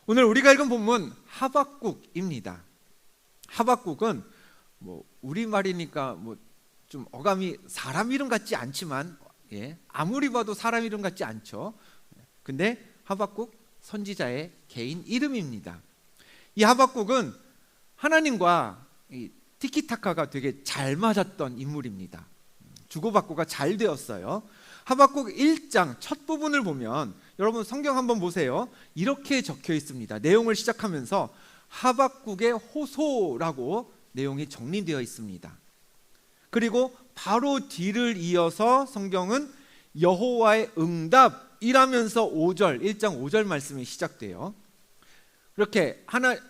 오늘 우리가 읽은 본문 하박국입니다. 하박국은 우리말이니까 좀 어감이 사람 이름 같지 않지만 아무리 봐도 사람 이름 같지 않죠. 근데 하박국 선지자의 개인 이름입니다. 이 하박국은 하나님과 이 티키타카가 되게 잘 맞았던 인물입니다. 주고받고가 잘 되었어요. 하박국 1장 첫 부분을 보면 여러분 성경 한번 보세요. 이렇게 적혀 있습니다. 내용을 시작하면서 하박국의 호소라고 내용이 정리되어 있습니다. 그리고 바로 뒤를 이어서 성경은 여호와의 응답이라면서 1장 5절 말씀이 시작돼요. 이렇게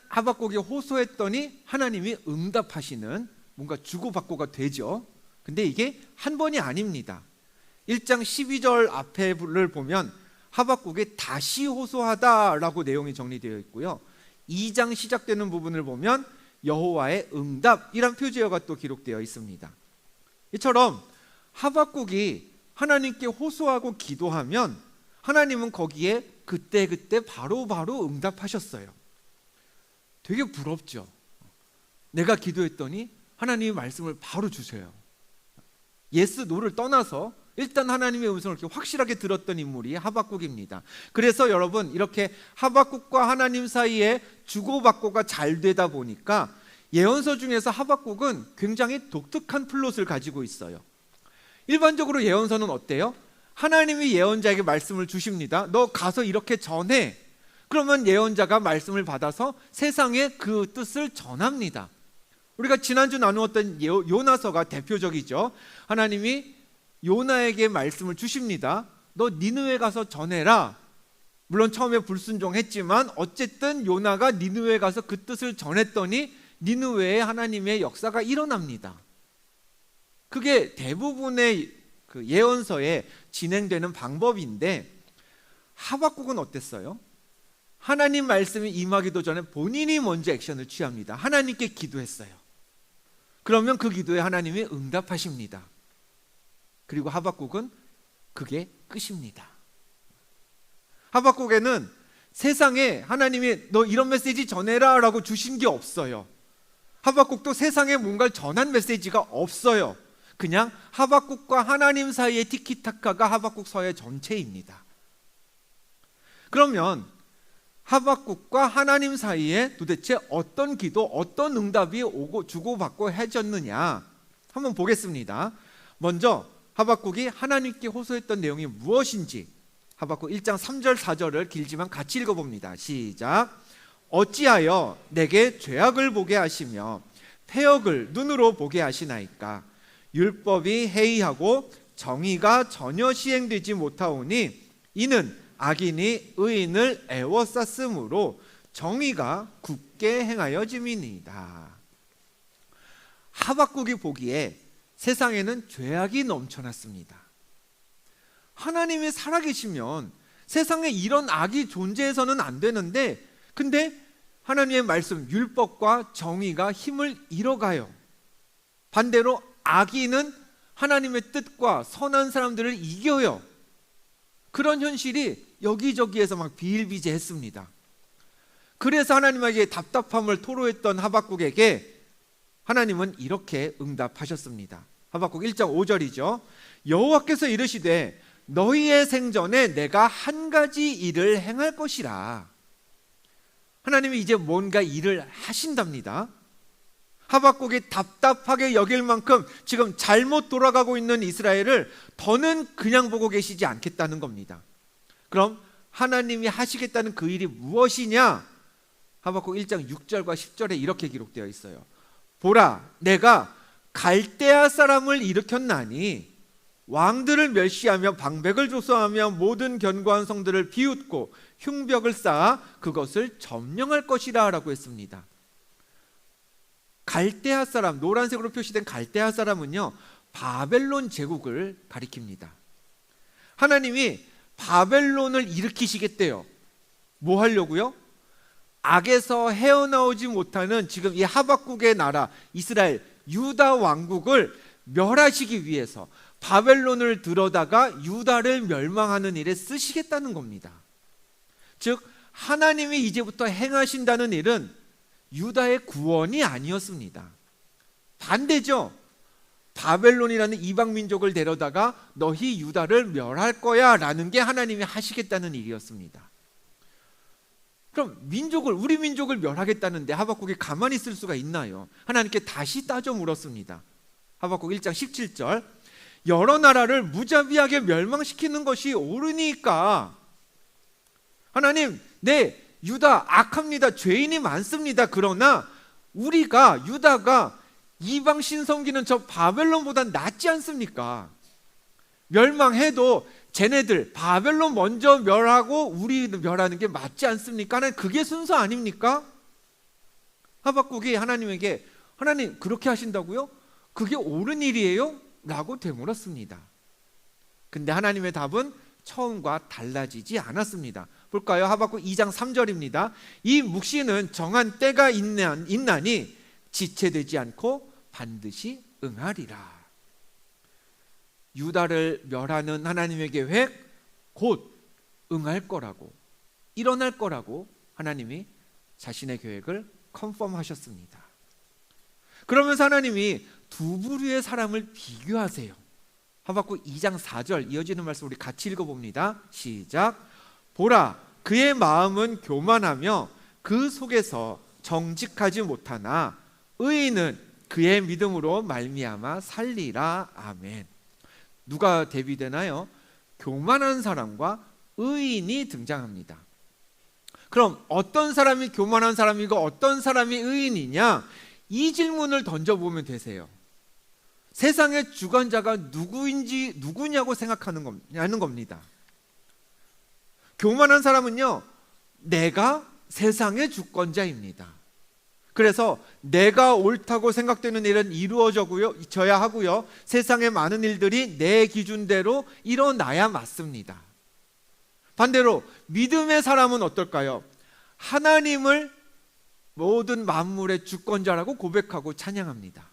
하박국이 호소했더니 하나님이 응답하시는 뭔가 주고받고가 되죠. 근데 이게 한 번이 아닙니다. 1장 12절 앞에를 보면 하박국이 다시 호소하다라고 내용이 정리되어 있고요. 2장 시작되는 부분을 보면 여호와의 응답이란 표제어가 또 기록되어 있습니다. 이처럼 하박국이 하나님께 호소하고 기도하면 하나님은 거기에 그때그때 바로바로 응답하셨어요. 되게 부럽죠. 내가 기도했더니 하나님이 말씀을 바로 주셔요. 예스 노를 떠나서 일단 하나님의 음성을 이렇게 확실하게 들었던 인물이 하박국입니다. 그래서 여러분 이렇게 하박국과 하나님 사이에 주고받고가 잘 되다 보니까 예언서 중에서 하박국은 굉장히 독특한 플롯을 가지고 있어요. 일반적으로 예언서는 어때요? 하나님이 예언자에게 말씀을 주십니다. 너 가서 이렇게 전해. 그러면 예언자가 말씀을 받아서 세상에 그 뜻을 전합니다. 우리가 지난주 나누었던 요나서가 대표적이죠. 하나님이 요나에게 말씀을 주십니다. 너 니느웨 가서 전해라. 물론 처음에 불순종했지만 어쨌든 요나가 니느웨 가서 그 뜻을 전했더니 니느웨에 하나님의 역사가 일어납니다. 그게 대부분의 그 예언서에 진행되는 방법인데 하박국은 어땠어요? 하나님 말씀이 임하기도 전에 본인이 먼저 액션을 취합니다. 하나님께 기도했어요. 그러면 그 기도에 하나님이 응답하십니다. 그리고 하박국은 그게 끝입니다. 하박국에는 세상에 하나님이 너 이런 메시지 전해라 라고 주신 게 없어요. 하박국도 세상에 뭔가를 전한 메시지가 없어요. 그냥 하박국과 하나님 사이의 티키타카가 하박국 서의 전체입니다. 그러면 하박국과 하나님 사이에 도대체 어떤 기도, 어떤 응답이 오고 주고받고 해졌느냐 한번 보겠습니다. 먼저 하박국이 하나님께 호소했던 내용이 무엇인지 하박국 1장 3절 4절을 길지만 같이 읽어봅니다. 시작. 어찌하여 내게 죄악을 보게 하시며 패역을 눈으로 보게 하시나이까. 율법이 해이하고 정의가 전혀 시행되지 못하오니 이는 악인이 의인을 애워쌌으므로 정의가 굳게 행하여짐이니이다. 하박국이 보기에 세상에는 죄악이 넘쳐났습니다. 하나님이 살아계시면 세상에 이런 악이 존재해서는 안 되는데 근데 하나님의 말씀, 율법과 정의가 힘을 잃어가요. 반대로 악인은 하나님의 뜻과 선한 사람들을 이겨요. 그런 현실이 여기저기에서 막 비일비재했습니다. 그래서 하나님에게 답답함을 토로했던 하박국에게 하나님은 이렇게 응답하셨습니다. 하박국 1장 5절이죠. 여호와께서 이르시되 너희의 생전에 내가 한 가지 일을 행할 것이라. 하나님이 이제 뭔가 일을 하신답니다. 하박국이 답답하게 여길 만큼 지금 잘못 돌아가고 있는 이스라엘을 더는 그냥 보고 계시지 않겠다는 겁니다. 그럼 하나님이 하시겠다는 그 일이 무엇이냐? 하박국 1장 6절과 10절에 이렇게 기록되어 있어요. 보라, 내가 갈대아 사람을 일으켰나니 왕들을 멸시하며 방백을 조소하며 모든 견고한 성들을 비웃고 흉벽을 쌓아 그것을 점령할 것이라 라고 했습니다. 갈대아 사람, 노란색으로 표시된 갈대아 사람은요 바벨론 제국을 가리킵니다. 하나님이 바벨론을 일으키시겠대요. 뭐 하려고요? 악에서 헤어나오지 못하는 지금 이 하박국의 나라 이스라엘 유다 왕국을 멸하시기 위해서 바벨론을 들어다가 유다를 멸망하는 일에 쓰시겠다는 겁니다. 즉 하나님이 이제부터 행하신다는 일은 유다의 구원이 아니었습니다. 반대죠. 바벨론이라는 이방 민족을 데려다가 너희 유다를 멸할 거야 라는 게 하나님이 하시겠다는 일이었습니다. 그럼 우리 민족을 멸하겠다는데 하박국이 가만히 있을 수가 있나요? 하나님께 다시 따져 물었습니다. 하박국 1장 17절, 여러 나라를 무자비하게 멸망시키는 것이 옳으니까. 하나님, 네, 유다 악합니다. 죄인이 많습니다. 그러나 유다가 이방 신성기는 저 바벨론보다 낫지 않습니까? 멸망해도 쟤네들 바벨론 먼저 멸하고 우리 멸하는 게 맞지 않습니까? 하나님, 그게 순서 아닙니까? 하박국이 하나님에게, 하나님 그렇게 하신다고요? 그게 옳은 일이에요? 라고 되물었습니다. 근데 하나님의 답은 처음과 달라지지 않았습니다. 볼까요? 하박국 2장 3절입니다. 이 묵시는 정한 때가 있나니 지체되지 않고 반드시 응하리라. 유다를 멸하는 하나님의 계획 곧 응할 거라고, 일어날 거라고 하나님이 자신의 계획을 컨펌하셨습니다. 그러면서 하나님이 두 부류의 사람을 비교하세요. 하박국 2장 4절 이어지는 말씀 우리 같이 읽어봅니다. 시작. 보라, 그의 마음은 교만하며 그 속에서 정직하지 못하나 의인은 그의 믿음으로 말미암아 살리라. 아멘. 누가 대비되나요? 교만한 사람과 의인이 등장합니다. 그럼 어떤 사람이 교만한 사람이고 어떤 사람이 의인이냐? 이 질문을 던져보면 되세요. 세상의 주관자가 누구냐고 생각하는 겁니다. 교만한 사람은요, 내가 세상의 주권자입니다. 그래서 내가 옳다고 생각되는 일은 이루어져야 하고요, 세상의 많은 일들이 내 기준대로 일어나야 맞습니다. 반대로 믿음의 사람은 어떨까요? 하나님을 모든 만물의 주권자라고 고백하고 찬양합니다.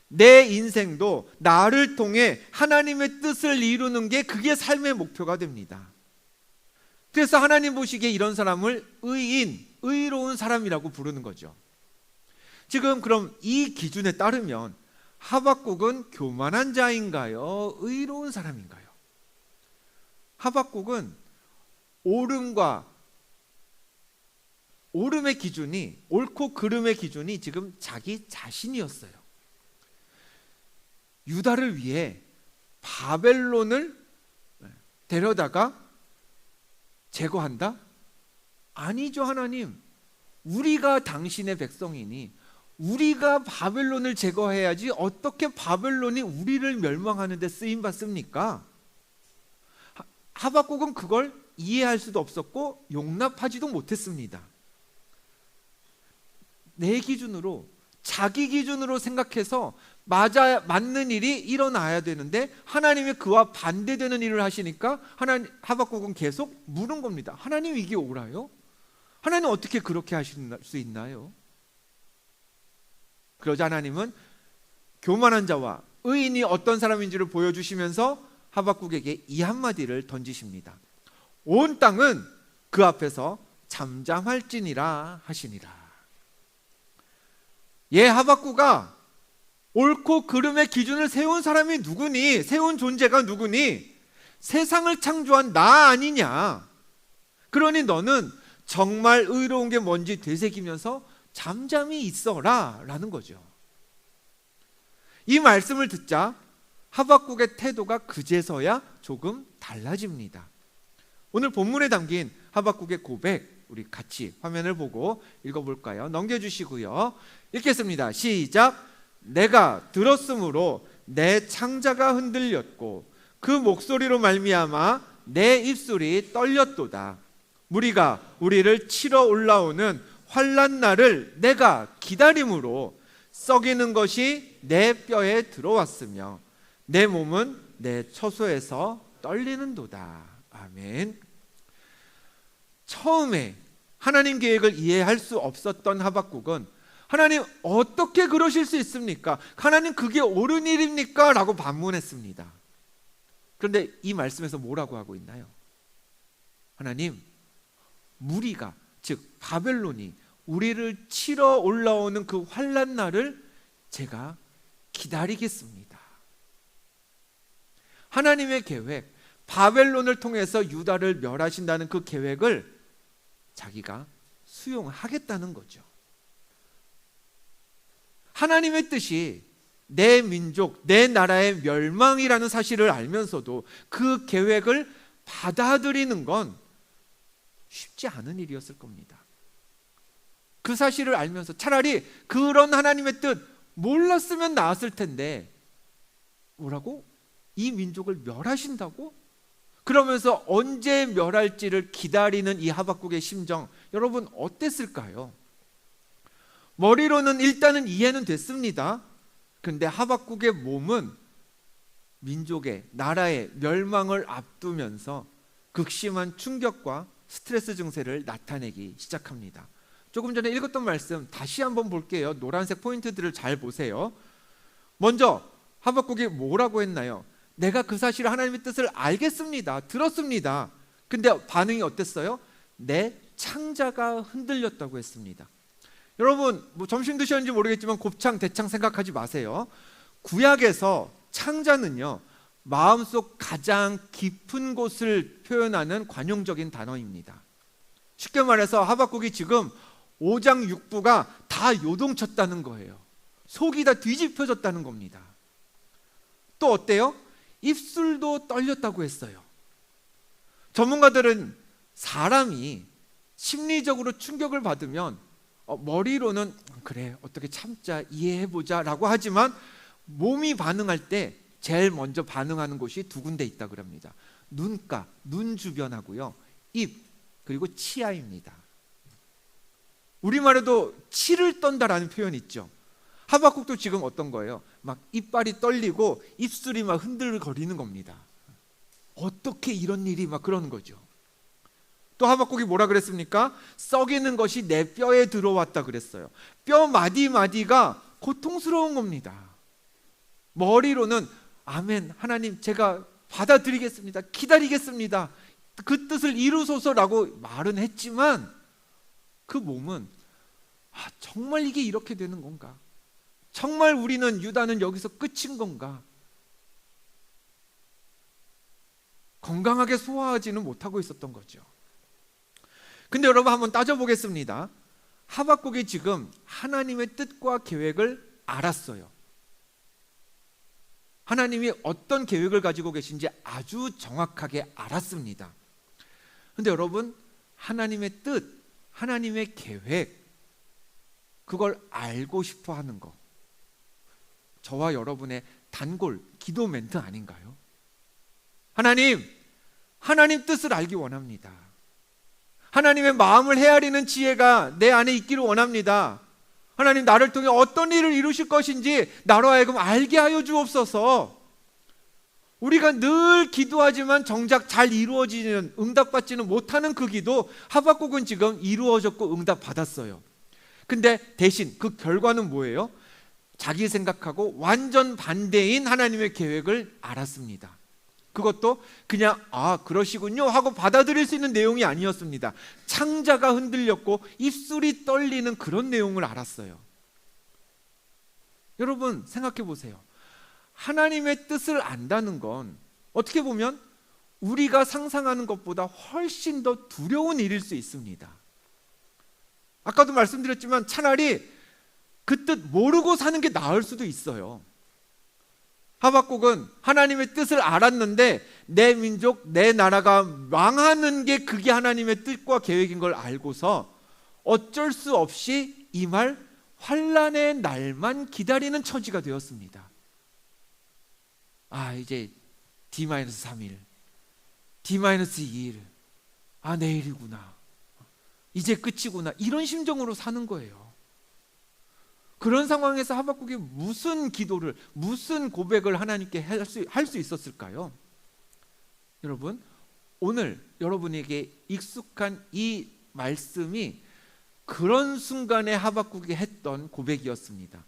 내 인생도 나를 통해 하나님의 뜻을 이루는 게 그게 삶의 목표가 됩니다. 그래서 하나님 보시기에 이런 사람을 의로운 사람이라고 부르는 거죠. 지금 그럼 이 기준에 따르면 하박국은 교만한 자인가요? 의로운 사람인가요? 하박국은 옳음의 기준이, 옳고 그름의 기준이 지금 자기 자신이었어요. 유다를 위해 바벨론을 데려다가 제거한다? 아니죠. 하나님, 우리가 당신의 백성이니 우리가 바벨론을 제거해야지 어떻게 바벨론이 우리를 멸망하는 데 쓰임받습니까? 하박국은 그걸 이해할 수도 없었고 용납하지도 못했습니다. 내 기준으로, 자기 기준으로 생각해서 맞는 일이 일어나야 되는데 하나님이 그와 반대되는 일을 하시니까 하박국은 계속 물은 겁니다. 하나님, 이게 옳아요? 하나님 어떻게 그렇게 하실 수 있나요? 그러자 하나님은 교만한 자와 의인이 어떤 사람인지를 보여주시면서 하박국에게 이 한마디를 던지십니다. 온 땅은 그 앞에서 잠잠할지니라 하시니라. 하박국아, 옳고 그름의 기준을 세운 사람이 누구니? 세운 존재가 누구니? 세상을 창조한 나 아니냐? 그러니 너는 정말 의로운 게 뭔지 되새기면서 잠잠히 있어라 라는 거죠. 이 말씀을 듣자 하박국의 태도가 그제서야 조금 달라집니다. 오늘 본문에 담긴 하박국의 고백, 우리 같이 화면을 보고 읽어볼까요? 넘겨주시고요. 읽겠습니다. 시작. 내가 들었으므로 내 창자가 흔들렸고 그 목소리로 말미암아 내 입술이 떨렸도다. 무리가 우리를 치러 올라오는 환난 날을 내가 기다림으로 썩이는 것이 내 뼈에 들어왔으며 내 몸은 내 처소에서 떨리는도다. 아멘. 처음에 하나님 계획을 이해할 수 없었던 하박국은 하나님, 어떻게 그러실 수 있습니까? 하나님, 그게 옳은 일입니까? 라고 반문했습니다. 그런데 이 말씀에서 뭐라고 하고 있나요? 하나님, 무리가, 즉 바벨론이 우리를 치러 올라오는 그 환난 날을 제가 기다리겠습니다. 하나님의 계획, 바벨론을 통해서 유다를 멸하신다는 그 계획을 자기가 수용하겠다는 거죠. 하나님의 뜻이 내 민족, 내 나라의 멸망이라는 사실을 알면서도 그 계획을 받아들이는 건 쉽지 않은 일이었을 겁니다. 그 사실을 알면서 차라리 그런 하나님의 뜻 몰랐으면 나았을 텐데, 뭐라고? 이 민족을 멸하신다고? 그러면서 언제 멸할지를 기다리는 이 하박국의 심정, 여러분 어땠을까요? 머리로는 일단은 이해는 됐습니다. 근데 하박국의 몸은 민족의, 나라의 멸망을 앞두면서 극심한 충격과 스트레스 증세를 나타내기 시작합니다. 조금 전에 읽었던 말씀 다시 한번 볼게요. 노란색 포인트들을 잘 보세요. 먼저 하박국이 뭐라고 했나요? 내가 그 사실을, 하나님의 뜻을 알겠습니다. 들었습니다. 근데 반응이 어땠어요? 내 창자가 흔들렸다고 했습니다. 여러분, 뭐 점심 드셨는지 모르겠지만 곱창, 대창 생각하지 마세요. 구약에서 창자는요, 마음속 가장 깊은 곳을 표현하는 관용적인 단어입니다. 쉽게 말해서 하박국이 지금 오장육부가 다 요동쳤다는 거예요. 속이 다 뒤집혀졌다는 겁니다. 또 어때요? 입술도 떨렸다고 했어요. 전문가들은 사람이 심리적으로 충격을 받으면 머리로는 그래, 어떻게 참자, 이해해보자 라고 하지만 몸이 반응할 때 제일 먼저 반응하는 곳이 두 군데 있다 그럽니다. 눈가, 눈 주변하고요, 입, 그리고 치아입니다. 우리말에도 치를 떤다라는 표현이 있죠. 하박국도 지금 어떤 거예요? 막 이빨이 떨리고 입술이 막 흔들거리는 겁니다. 어떻게 이런 일이 막 그러는 거죠. 또 하박국이 뭐라 그랬습니까? 썩이는 것이 내 뼈에 들어왔다 그랬어요. 뼈 마디마디가 고통스러운 겁니다. 머리로는 아멘, 하나님 제가 받아들이겠습니다, 기다리겠습니다, 그 뜻을 이루소서라고 말은 했지만 그 몸은 정말 이게 이렇게 되는 건가? 정말 우리는, 유다는 여기서 끝인 건가? 건강하게 소화하지는 못하고 있었던 거죠. 근데 여러분 한번 따져보겠습니다. 하박국이 지금 하나님의 뜻과 계획을 알았어요. 하나님이 어떤 계획을 가지고 계신지 아주 정확하게 알았습니다. 근데 여러분, 하나님의 뜻, 하나님의 계획, 그걸 알고 싶어 하는 거, 저와 여러분의 단골 기도 멘트 아닌가요? 하나님 뜻을 알기 원합니다. 하나님의 마음을 헤아리는 지혜가 내 안에 있기를 원합니다. 하나님, 나를 통해 어떤 일을 이루실 것인지 나로 하여금 알게 하여 주옵소서. 우리가 늘 기도하지만 정작 잘 이루어지는, 응답받지는 못하는 그 기도, 하박국은 지금 이루어졌고 응답받았어요. 근데 대신 그 결과는 뭐예요? 자기 생각하고 완전 반대인 하나님의 계획을 알았습니다. 그것도 그냥 그러시군요 하고 받아들일 수 있는 내용이 아니었습니다. 창자가 흔들렸고 입술이 떨리는 그런 내용을 알았어요. 여러분 생각해 보세요. 하나님의 뜻을 안다는 건 어떻게 보면 우리가 상상하는 것보다 훨씬 더 두려운 일일 수 있습니다. 아까도 말씀드렸지만 차라리 그 뜻 모르고 사는 게 나을 수도 있어요. 하박국은 하나님의 뜻을 알았는데 내 민족, 내 나라가 망하는 게 그게 하나님의 뜻과 계획인 걸 알고서 어쩔 수 없이 이 말 환난의 날만 기다리는 처지가 되었습니다. 이제 D-3일, D-2일, 내일이구나, 이제 끝이구나, 이런 심정으로 사는 거예요. 그런 상황에서 하박국이 무슨 기도를, 무슨 고백을 하나님께 할 수 있었을까요? 여러분, 오늘 여러분에게 익숙한 이 말씀이 그런 순간에 하박국이 했던 고백이었습니다.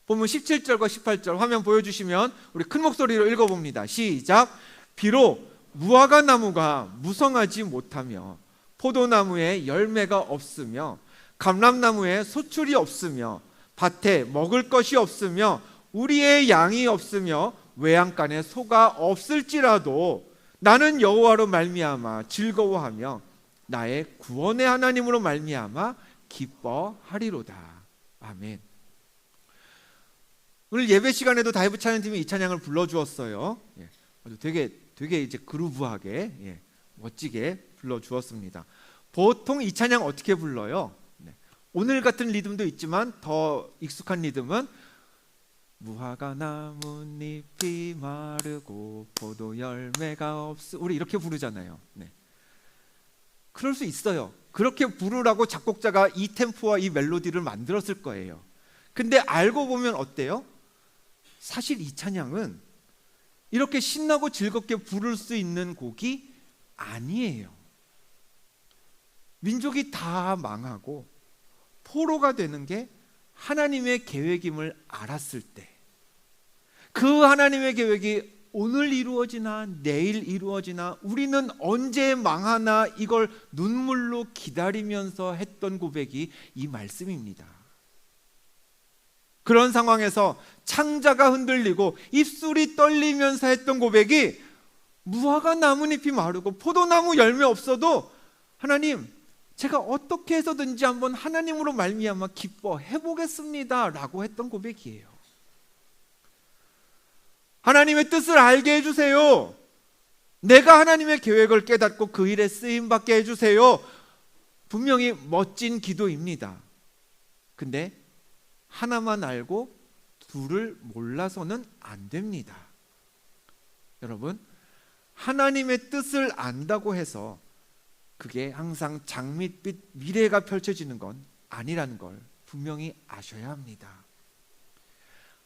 보면 17절과 18절 화면 보여주시면 우리 큰 목소리로 읽어봅니다. 시작. 비록 무화과 나무가 무성하지 못하며 포도나무에 열매가 없으며 감람나무에 소출이 없으며 밭에 먹을 것이 없으며 우리의 양이 없으며 외양간에 소가 없을지라도 나는 여호와로 말미암아 즐거워하며 나의 구원의 하나님으로 말미암아 기뻐하리로다. 아멘. 오늘 예배 시간에도 다이브 찬양팀이 이 찬양을 불러주었어요. 아주 되게 이제 그루브하게 멋지게 불러주었습니다. 보통 이 찬양 어떻게 불러요? 오늘 같은 리듬도 있지만 더 익숙한 리듬은 무화과 나뭇잎이 마르고 포도 열매가 우리 이렇게 부르잖아요. 그럴 수 있어요. 그렇게 부르라고 작곡자가 이 템포와 이 멜로디를 만들었을 거예요. 근데 알고 보면 어때요? 사실 이 찬양은 이렇게 신나고 즐겁게 부를 수 있는 곡이 아니에요. 민족이 다 망하고 포로가 되는 게 하나님의 계획임을 알았을 때, 그 하나님의 계획이 오늘 이루어지나 내일 이루어지나 우리는 언제 망하나 이걸 눈물로 기다리면서 했던 고백이 이 말씀입니다. 그런 상황에서 창자가 흔들리고 입술이 떨리면서 했던 고백이 무화과 나뭇잎이 마르고 포도나무 열매 없어도 하나님, 제가 어떻게 해서든지 한번 하나님으로 말미암아 기뻐해 보겠습니다 라고 했던 고백이에요. 하나님의 뜻을 알게 해주세요. 내가 하나님의 계획을 깨닫고 그 일에 쓰임받게 해주세요. 분명히 멋진 기도입니다. 근데 하나만 알고 둘을 몰라서는 안 됩니다. 여러분, 하나님의 뜻을 안다고 해서 그게 항상 장밋빛 미래가 펼쳐지는 건 아니라는 걸 분명히 아셔야 합니다.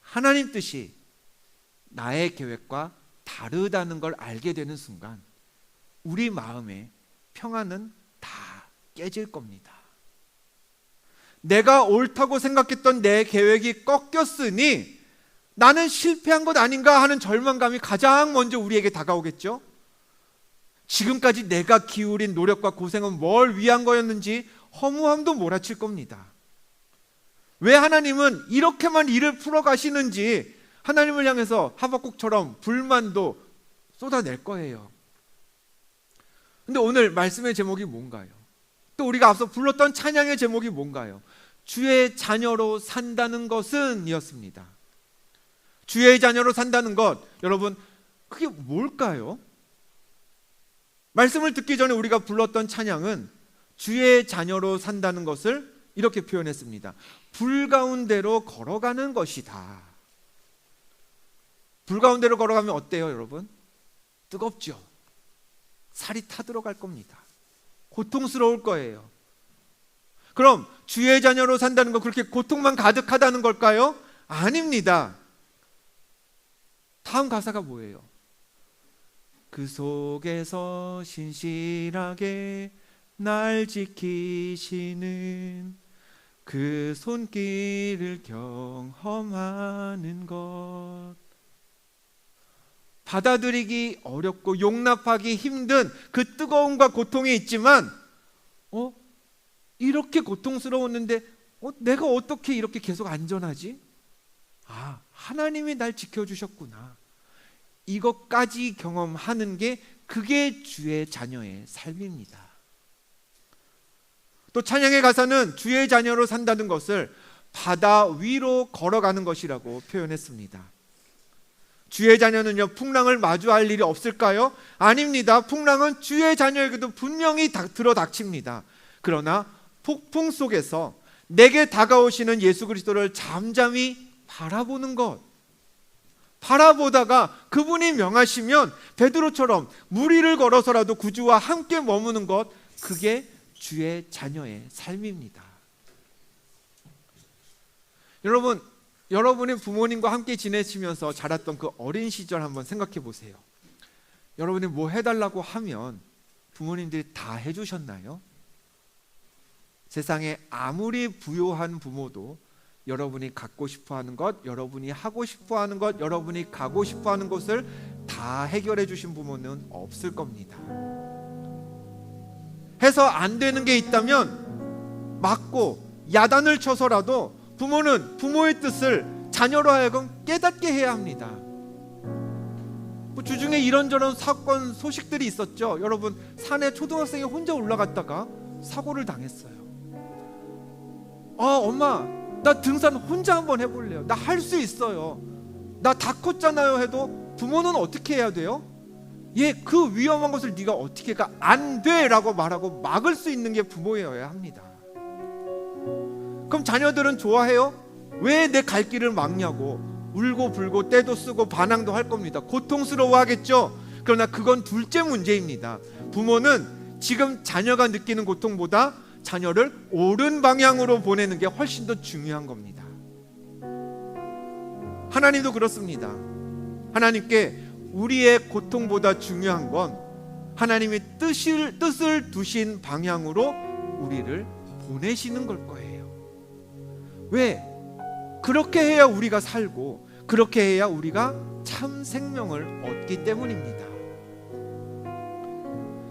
하나님 뜻이 나의 계획과 다르다는 걸 알게 되는 순간 우리 마음의 평안은 다 깨질 겁니다. 내가 옳다고 생각했던 내 계획이 꺾였으니 나는 실패한 것 아닌가 하는 절망감이 가장 먼저 우리에게 다가오겠죠. 지금까지 내가 기울인 노력과 고생은 뭘 위한 거였는지 허무함도 몰아칠 겁니다. 왜 하나님은 이렇게만 일을 풀어가시는지 하나님을 향해서 하박국처럼 불만도 쏟아낼 거예요. 근데 오늘 말씀의 제목이 뭔가요? 또 우리가 앞서 불렀던 찬양의 제목이 뭔가요? 주의 자녀로 산다는 것은 이었습니다. 주의 자녀로 산다는 것, 여러분 그게 뭘까요? 말씀을 듣기 전에 우리가 불렀던 찬양은 주의 자녀로 산다는 것을 이렇게 표현했습니다. 불 가운데로 걸어가는 것이다. 불 가운데로 걸어가면 어때요, 여러분? 뜨겁죠? 살이 타들어갈 겁니다. 고통스러울 거예요. 그럼 주의 자녀로 산다는 거 그렇게 고통만 가득하다는 걸까요? 아닙니다. 다음 가사가 뭐예요? 그 속에서 신실하게 날 지키시는 그 손길을 경험하는 것. 받아들이기 어렵고 용납하기 힘든 그 뜨거움과 고통이 있지만 이렇게 고통스러웠는데 내가 어떻게 이렇게 계속 안전하지? 하나님이 날 지켜주셨구나. 이것까지 경험하는 게 그게 주의 자녀의 삶입니다. 또 찬양의 가사는 주의 자녀로 산다는 것을 바다 위로 걸어가는 것이라고 표현했습니다. 주의 자녀는요, 풍랑을 마주할 일이 없을까요? 아닙니다. 풍랑은 주의 자녀에게도 분명히 들어닥칩니다. 그러나 폭풍 속에서 내게 다가오시는 예수 그리스도를 잠잠히 바라보는 것, 바라보다가 그분이 명하시면 베드로처럼 물 위를 걸어서라도 구주와 함께 머무는 것, 그게 주의 자녀의 삶입니다. 여러분, 여러분의 부모님과 함께 지내시면서 자랐던 그 어린 시절 한번 생각해 보세요. 여러분이 뭐 해달라고 하면 부모님들이 다 해주셨나요? 세상에 아무리 부유한 부모도 여러분이 갖고 싶어하는 것, 여러분이 하고 싶어하는 것, 여러분이 가고 싶어하는 곳을 다 해결해 주신 부모는 없을 겁니다. 해서 안 되는 게 있다면 막고 야단을 쳐서라도 부모는 부모의 뜻을 자녀로 하여금 깨닫게 해야 합니다. 주중에 이런저런 사건 소식들이 있었죠. 여러분, 산에 초등학생이 혼자 올라갔다가 사고를 당했어요. 엄마, 나 등산 혼자 한번 해볼래요. 나 할 수 있어요. 나 다 컸잖아요 해도 부모는 어떻게 해야 돼요? 그 위험한 것을 네가 어떻게 가? 안 돼! 라고 말하고 막을 수 있는 게 부모여야 합니다. 그럼 자녀들은 좋아해요? 왜 내 갈 길을 막냐고 울고 불고 떼도 쓰고 반항도 할 겁니다. 고통스러워 하겠죠. 그러나 그건 둘째 문제입니다. 부모는 지금 자녀가 느끼는 고통보다 자녀를 옳은 방향으로 보내는 게 훨씬 더 중요한 겁니다. 하나님도 그렇습니다. 하나님께 우리의 고통보다 중요한 건 하나님의 뜻을 두신 방향으로 우리를 보내시는 걸 거예요. 왜? 그렇게 해야 우리가 살고 그렇게 해야 우리가 참 생명을 얻기 때문입니다.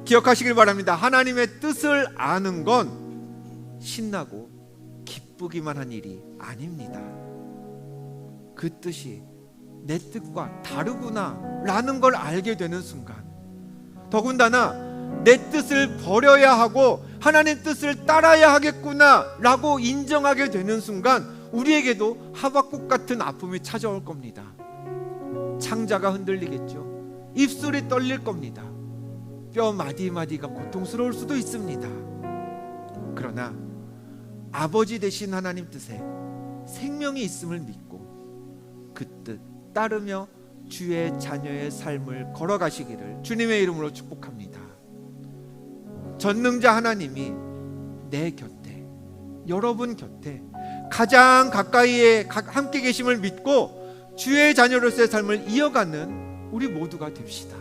기억하시길 바랍니다. 하나님의 뜻을 아는 건 신나고 기쁘기만 한 일이 아닙니다. 그 뜻이 내 뜻과 다르구나 라는 걸 알게 되는 순간, 더군다나 내 뜻을 버려야 하고 하나님 뜻을 따라야 하겠구나 라고 인정하게 되는 순간 우리에게도 하박국 같은 아픔이 찾아올 겁니다. 창자가 흔들리겠죠. 입술이 떨릴 겁니다. 뼈 마디마디가 고통스러울 수도 있습니다. 그러나 아버지 되신 하나님 뜻에 생명이 있음을 믿고 그 뜻 따르며 주의 자녀의 삶을 걸어가시기를 주님의 이름으로 축복합니다. 전능자 하나님이 내 곁에, 여러분 곁에 가장 가까이에 함께 계심을 믿고 주의 자녀로서의 삶을 이어가는 우리 모두가 됩시다.